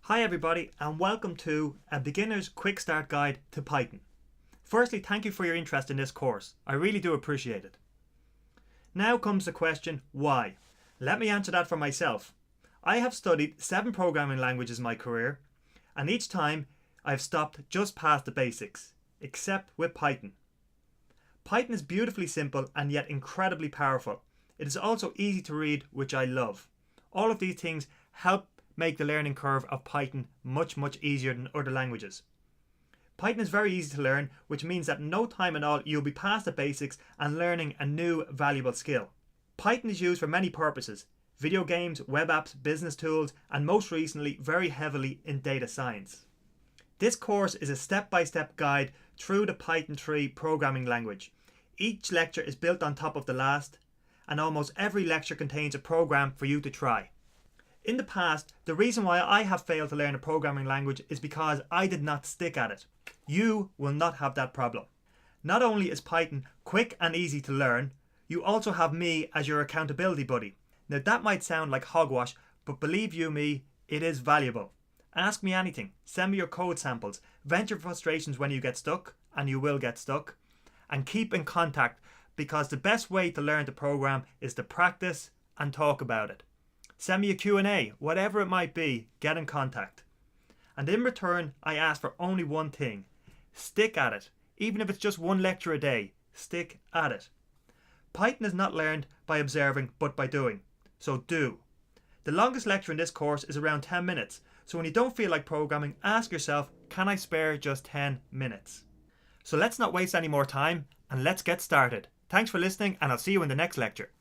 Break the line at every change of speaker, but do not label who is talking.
Hi everybody and welcome to a beginner's quick start guide to Python. Firstly, thank you for your interest in this course. I really do appreciate it. Now comes the question, why? Let me answer that for myself. I have studied 7 programming languages in my career, and each time I've stopped just past the basics, except with Python. Python is beautifully simple and yet incredibly powerful. It is also easy to read, which I love. All of these things help make the learning curve of Python much easier than other languages. Python is very easy to learn, which means that in no time at all you'll be past the basics and learning a new valuable skill. Python is used for many purposes: video games, web apps, business tools, and most recently very heavily in data science. This course is a step-by-step guide through the Python 3 programming language. Each lecture is built on top of the last, and almost every lecture contains a program for you to try. In the past, the reason why I have failed to learn a programming language is because I did not stick at it. You will not have that problem. Not only is Python quick and easy to learn, you also have me as your accountability buddy. Now that might sound like hogwash, but believe you me, it is valuable. Ask me anything, send me your code samples, vent your frustrations when you get stuck, and you will get stuck, and keep in contact, because the best way to learn to program is to practice and talk about it. Send me a Q&A, whatever it might be, get in contact. And in return, I ask for only one thing: stick at it. Even if it's just one lecture a day, stick at it. Python is not learned by observing, but by doing. So do. The longest lecture in this course is around 10 minutes. So when you don't feel like programming, ask yourself, can I spare just 10 minutes? So let's not waste any more time and let's get started. Thanks for listening, and I'll see you in the next lecture.